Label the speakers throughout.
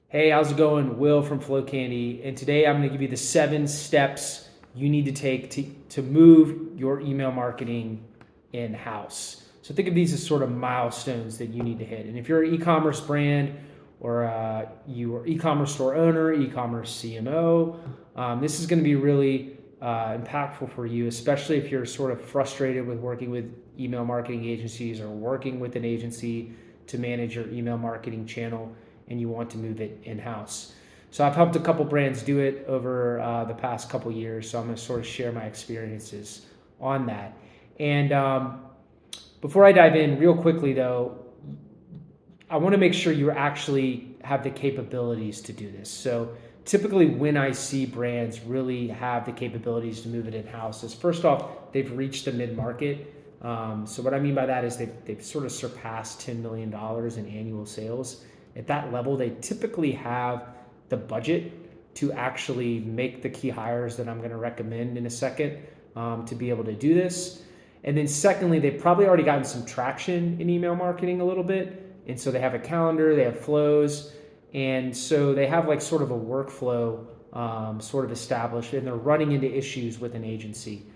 Speaker 1: Hey, how's it going? Will from Flow Candy, and today I'm going to give you the 7 steps you need to take to move your email marketing in-house. So think of these as sort of milestones that you need to hit. And if you're an e-commerce brand or you are e-commerce store owner, e-commerce CMO, this is going to be really impactful for you, especially if you're sort of frustrated with working with email marketing agencies or working with an agency to manage your email marketing channel and you want to move it in-house. So I've helped a couple brands do it over the past couple years. So I'm going to sort of share my experiences on that. And before I dive in, real quickly though, I want to make sure you actually have the capabilities to do this. So typically when I see brands really have the capabilities to move it in-house is first off, they've reached the mid-market. So what I mean by that is they've sort of surpassed $10 million in annual sales. At that level, they typically have the budget to actually make the key hires that I'm going to recommend in a second to be able to do this. And then secondly, they've probably already gotten some traction in email marketing a little bit. And so they have a calendar, they have flows, and so they have like sort of a workflow sort of established, and they're running into issues with an agency.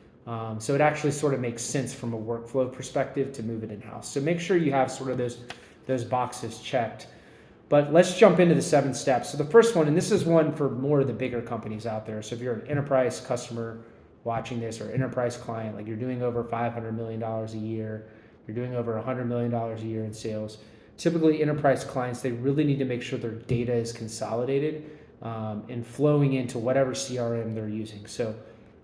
Speaker 1: So it actually sort of makes sense from a workflow perspective to move it in-house. So make sure you have sort of those boxes checked. But let's jump into the 7 steps. So the first one, and this is one for more of the bigger companies out there. So if you're an enterprise customer watching this or enterprise client, like you're doing over $500 million a year, you're doing over $100 million a year in sales, typically enterprise clients, they really need to make sure their data is consolidated and flowing into whatever CRM they're using. So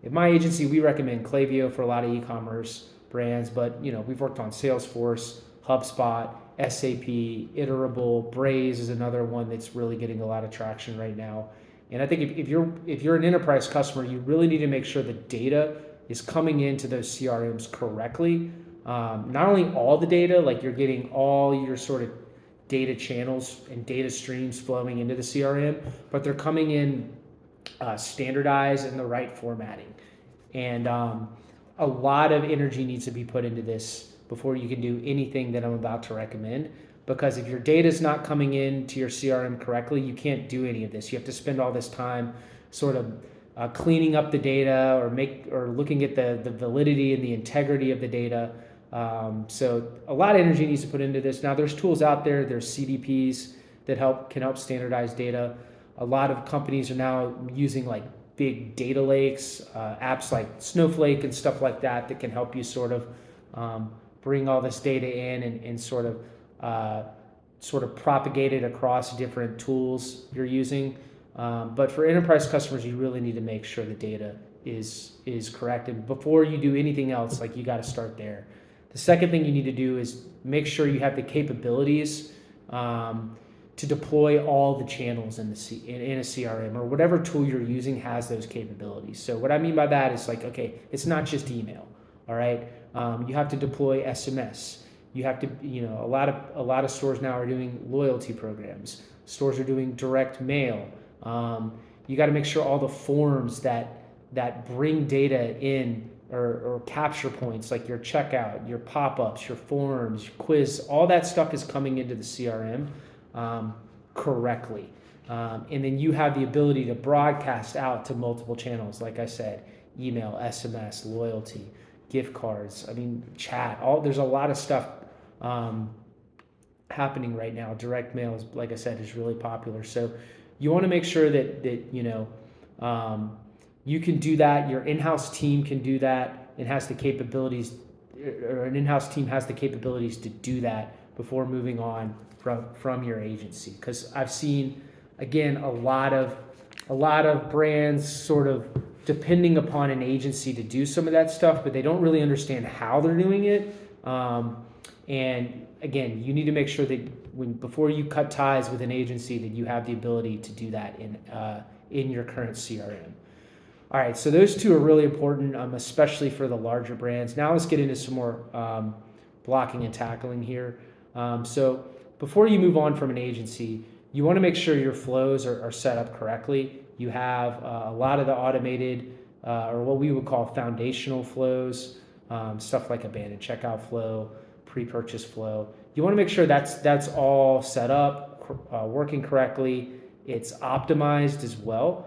Speaker 1: at my agency, we recommend Klaviyo for a lot of e-commerce brands, but we've worked on Salesforce, HubSpot, SAP, Iterable, Braze is another one that's really getting a lot of traction right now. And I think if you're an enterprise customer, you really need to make sure the data is coming into those CRMs correctly. Not only all the data, like you're getting all your sort of data channels and data streams flowing into the CRM, but they're coming in standardized in the right formatting. And a lot of energy needs to be put into this before you can do anything that I'm about to recommend. Because if your data is not coming into your CRM correctly, you can't do any of this. You have to spend all this time sort of cleaning up the data or looking at the validity and the integrity of the data. So a lot of energy needs to put into this. Now there's tools out there. There's CDPs that can help standardize data. A lot of companies are now using like big data lakes, apps like Snowflake and stuff like that can help you sort of bring all this data in and sort of propagate it across different tools you're using. But for enterprise customers, you really need to make sure the data is correct. And before you do anything else, like you got to start there. The second thing you need to do is make sure you have the capabilities to deploy all the channels in a CRM or whatever tool you're using has those capabilities. So what I mean by that is like, okay, it's not just email, all right? You have to deploy SMS. You have to, a lot of stores now are doing loyalty programs. Stores are doing direct mail. You got to make sure all the forms that bring data in or capture points like your checkout, your pop-ups, your forms, your quiz, all that stuff is coming into the CRM correctly. And then you have the ability to broadcast out to multiple channels, like I said, email, SMS, loyalty, gift cards, chat, there's a lot of stuff happening right now. Direct mail is, like I said, is really popular. So you want to make sure that you can do that. Your in-house team can do that and has the capabilities, or an in-house team has the capabilities to do that before moving on from your agency. Because I've seen, again, a lot of brands sort of depending upon an agency to do some of that stuff, but they don't really understand how they're doing it. And again, you need to make sure that before you cut ties with an agency, that you have the ability to do that in your current CRM. All right, so those two are really important, especially for the larger brands. Now let's get into some more blocking and tackling here. So before you move on from an agency, you want to make sure your flows are set up correctly. You have a lot of the automated or what we would call foundational flows, stuff like abandoned checkout flow, pre-purchase flow. You want to make sure that's all set up, working correctly, It's optimized as well.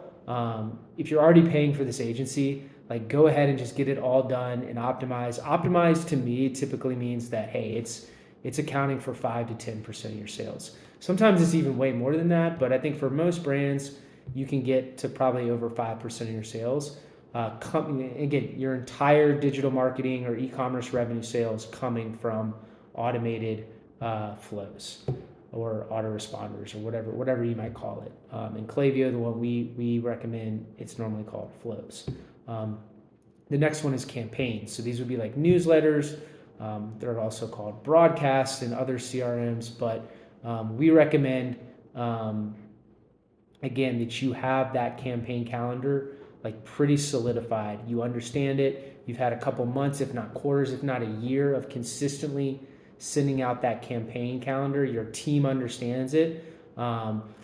Speaker 1: If you're already paying for this agency, like go ahead and just get it all done and optimize. Optimize to me typically means that, hey, it's accounting for 5 to 10% of your sales. Sometimes it's even way more than that, but I think for most brands, you can get to probably over 5% of your sales. Again, your entire digital marketing or e-commerce revenue sales coming from automated flows or autoresponders or whatever you might call it. In Klaviyo, the one we recommend, it's normally called flows. The next one is campaigns. So these would be like newsletters. They're also called broadcasts and other CRMs, but we recommend, again, that you have that campaign calendar like pretty solidified. You understand it. You've had a couple months, if not quarters, if not a year of consistently sending out that campaign calendar. Your team understands it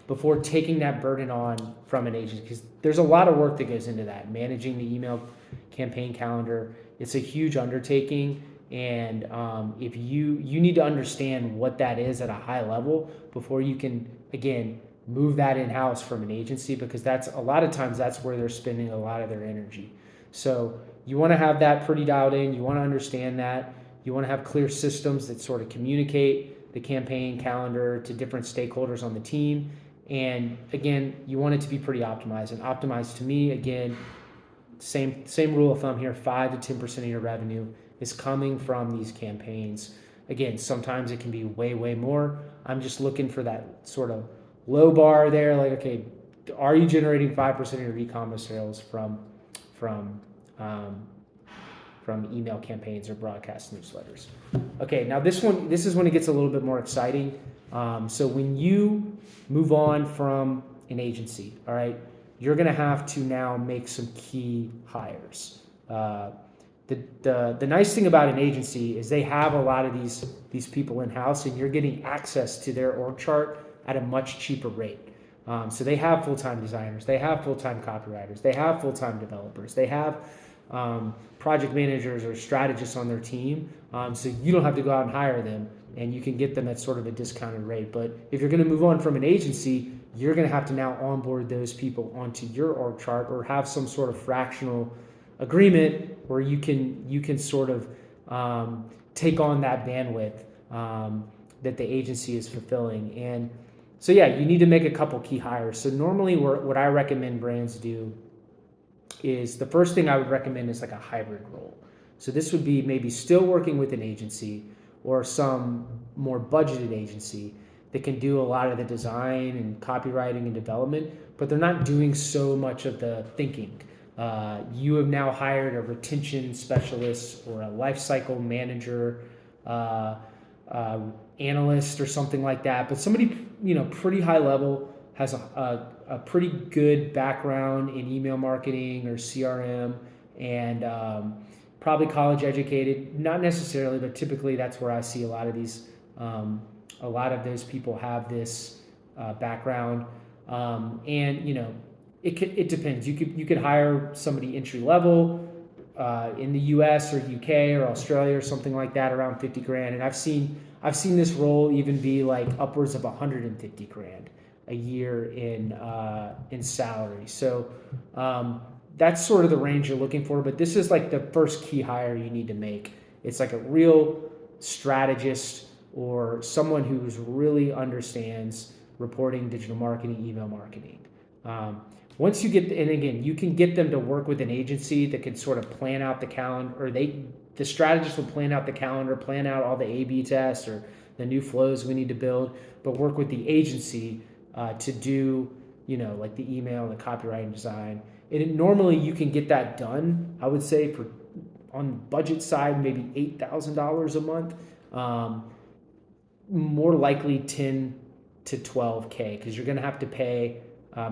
Speaker 1: before taking that burden on from an agent, because there's a lot of work that goes into that. Managing the email campaign calendar, it's a huge undertaking. And if you need to understand what that is at a high level before you can, again, move that in-house from an agency, because that's a lot of times that's where they're spending a lot of their energy. So you want to have that pretty dialed in. You want to understand that. You want to have clear systems that sort of communicate the campaign calendar to different stakeholders on the team. And again, you want it to be pretty optimized. And optimized to me, again, same rule of thumb here, 5 to 10% of your revenue is coming from these campaigns. Again, sometimes it can be way more. I'm just looking for that sort of low bar there, like, okay, are you generating 5% of your e-commerce sales from email campaigns or broadcast newsletters? Okay, now this is when it gets a little bit more exciting. So when you move on from an agency, all right, you're gonna have to now make some key hires. The nice thing about an agency is they have a lot of these people in-house, and you're getting access to their org chart at a much cheaper rate. So they have full-time designers, they have full-time copywriters, they have full-time developers, they have project managers or strategists on their team. So you don't have to go out and hire them, and you can get them at sort of a discounted rate. But if you're going to move on from an agency, you're going to have to now onboard those people onto your org chart, or have some sort of fractional agreement where you can sort of take on that bandwidth that the agency is fulfilling. And so yeah, you need to make a couple key hires. So normally what I recommend brands do is, the first thing I would recommend is like a hybrid role. So this would be maybe still working with an agency or some more budgeted agency that can do a lot of the design and copywriting and development, but they're not doing so much of the thinking. You have now hired a retention specialist or a lifecycle manager, analyst or something like that, but somebody pretty high level, has a pretty good background in email marketing or CRM, and probably college educated, not necessarily, but typically that's where I see a lot of these, a lot of those people have this background, and it depends. You could hire somebody entry level in the US or UK or Australia or something like that, around 50 grand. And I've seen this role even be like upwards of 150 grand a year in salary. So that's sort of the range you're looking for. But this is like the first key hire you need to make. It's like a real strategist or someone who really understands reporting, digital marketing, email marketing. Once you get, and again, you can get them to work with an agency that can sort of plan out the calendar, or the strategist will plan out the calendar, plan out all the A/B tests or the new flows we need to build, but work with the agency to do, like the email, the copywriting, design. And normally you can get that done, I would say, on the budget side, maybe $8,000 a month, more likely 10 to 12K, because you're going to have to pay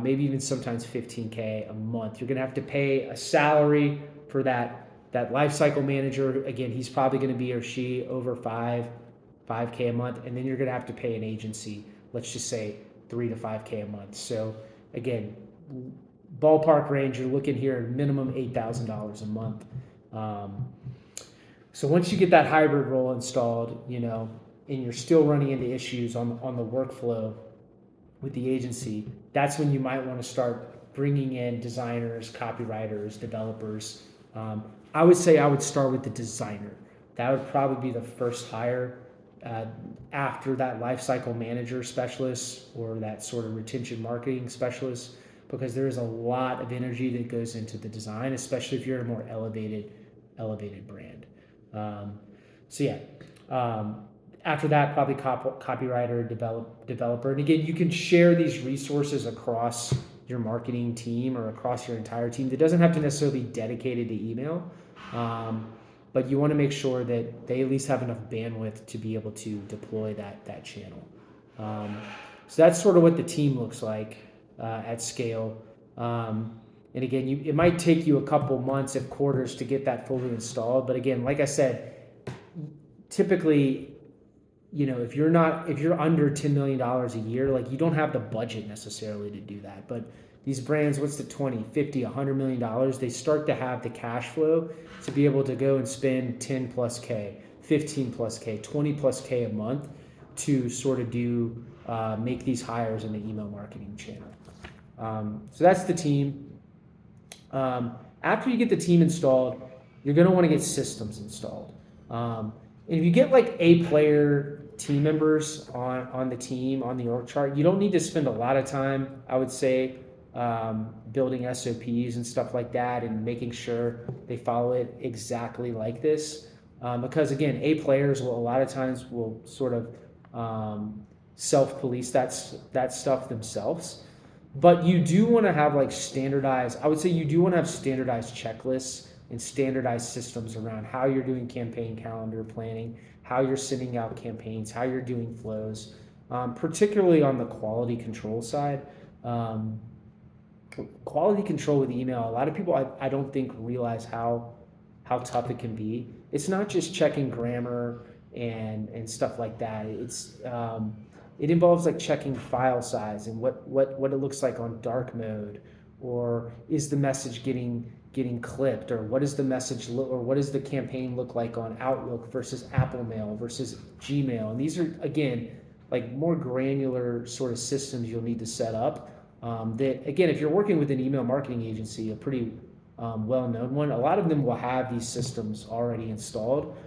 Speaker 1: maybe even sometimes 15K a month. You're going to have to pay a salary for that lifecycle manager. Again, he's probably going to be, or she, over 5K a month. And then you're going to have to pay an agency, let's just say 3 to 5K a month. So again, ballpark range, you're looking here at minimum $8,000 a month. So once you get that hybrid role installed, and you're still running into issues on the workflow, with the agency, that's when you might want to start bringing in designers, copywriters, developers. I would say I would start with the designer. That would probably be the first hire after that lifecycle manager specialist or that sort of retention marketing specialist, because there is a lot of energy that goes into the design, especially if you're a more elevated brand. So yeah, after that, probably copywriter, developer. And again, you can share these resources across your marketing team or across your entire team. That doesn't have to necessarily be dedicated to email, but you want to make sure that they at least have enough bandwidth to be able to deploy that channel. So that's sort of what the team looks like at scale. And again, it might take you a couple months and quarters to get that fully installed. But again, like I said, typically, if you're under $10 million a year, like you don't have the budget necessarily to do that. But these brands, what's the 20, 50, $100 million, they start to have the cash flow to be able to go and spend 10 plus K, 15 plus K, 20 plus K a month to sort of make these hires in the email marketing channel. So that's the team. After you get the team installed, you're going to want to get systems installed. And if you get like A-player team members on the team, on the org chart, you don't need to spend a lot of time, I would say, building SOPs and stuff like that and making sure they follow it exactly like this. Because again, A-players a lot of times will sort of self-police that stuff themselves. But you do want to have I would say you do want to have standardized checklists and standardized systems around how you're doing campaign calendar planning, how you're sending out campaigns, how you're doing flows, particularly on the quality control side. Quality control with email, a lot of people I don't think realize how tough it can be. It's not just checking grammar and stuff like that. It involves checking file size and what it looks like on dark mode, or is the message getting clipped, or what does the message look, or what does the campaign look like on Outlook versus Apple Mail versus Gmail. And these are, again, more granular sort of systems you'll need to set up. That, again, if you're working with an email marketing agency, a pretty well-known one, a lot of them will have these systems already installed.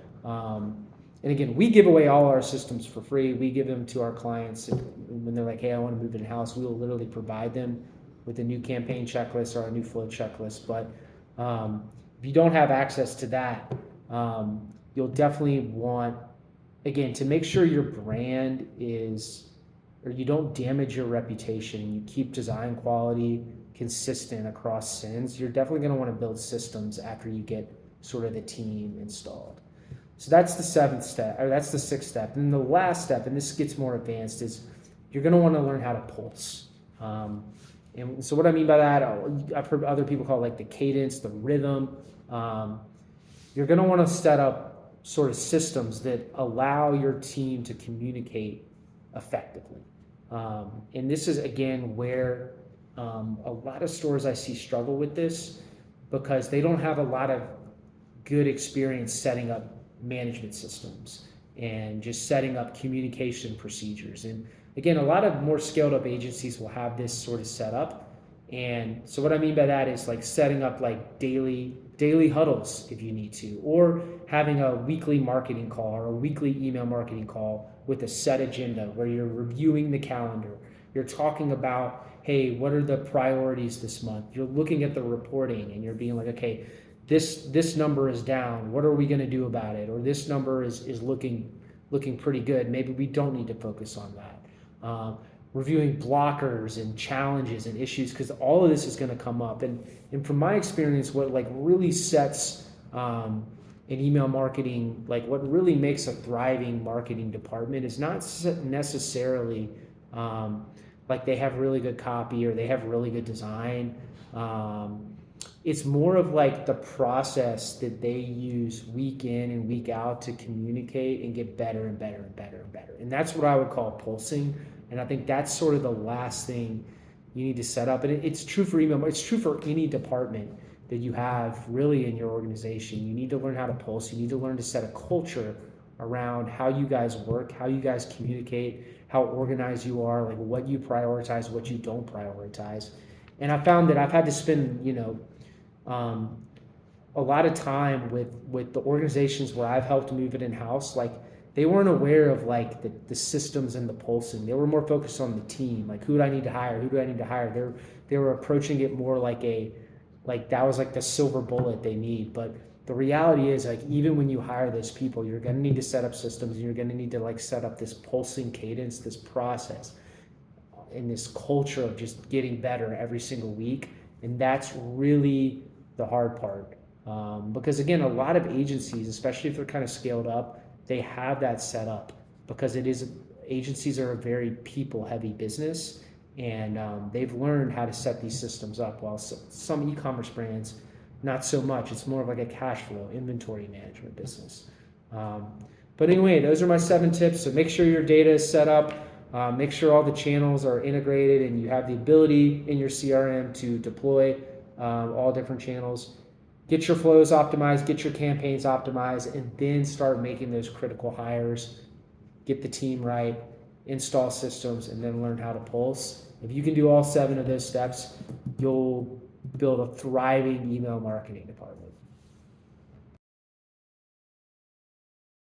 Speaker 1: And again, we give away all our systems for free. We give them to our clients. When they're like, hey, I want to move in-house, we will literally provide them with a new campaign checklist or a new flow checklist. But if you don't have access to that, you'll definitely want, again, to make sure your brand or you don't damage your reputation and you keep design quality consistent across sends, you're definitely going to want to build systems after you get sort of the team installed. So that's the sixth step. And the last step, and this gets more advanced, is you're going to want to learn how to pulse. And so what I mean by that, I've heard other people call it the cadence, the rhythm. You're going to want to set up sort of systems that allow your team to communicate effectively. And this is, again, where a lot of stores I see struggle with this, because they don't have a lot of good experience setting up management systems and just setting up communication procedures. And again, a lot of more scaled up agencies will have this sort of set up. And so what I mean by that is setting up daily huddles if you need to, or having a weekly marketing call or a weekly email marketing call with a set agenda where you're reviewing the calendar. You're talking about, hey, what are the priorities this month? You're looking at the reporting and you're being like, okay, this number is down. What are we going to do about it? Or this number is looking pretty good. Maybe we don't need to focus on that. Reviewing blockers and challenges and issues, because all of this is going to come up. And from my experience, what really sets an email marketing, what really makes a thriving marketing department is not necessarily they have really good copy or they have really good design. It's more of the process that they use week in and week out to communicate and get better and better and better and better. And that's what I would call pulsing. And I think that's sort of the last thing you need to set up. And it's true for email. It's true for any department that you have really in your organization. You need to learn how to pulse. You need to learn to set a culture around how you guys work, how you guys communicate, how organized you are, like what you prioritize, what you don't prioritize. And I found that I've had to spend, um, a lot of time with the organizations where I've helped move it in house. Like they weren't aware of like the systems and the pulsing. They were more focused on the team. Like who do I need to hire? Who do I need to hire? They were approaching it more like that was like the silver bullet they need. But the reality is like even when you hire those people, you're gonna need to set up systems. And you're gonna need to like set up this pulsing cadence, this process, and this culture of just getting better every single week. And that's really the hard part. Because again, a lot of agencies, especially if they're kind of scaled up, they have that set up because agencies are a very people heavy business, and they've learned how to set these systems up, while some e-commerce brands not so much. It's more of like a cash flow inventory management business. But anyway, those are my 7 tips. So make sure your data is set up. Make sure all the channels are integrated and you have the ability in your CRM to deploy all different channels. Get your flows optimized, get your campaigns optimized, and then start making those critical hires. Get the team right, install systems, and then learn how to pulse. If you can do all 7 of those steps, you'll build a thriving email marketing department.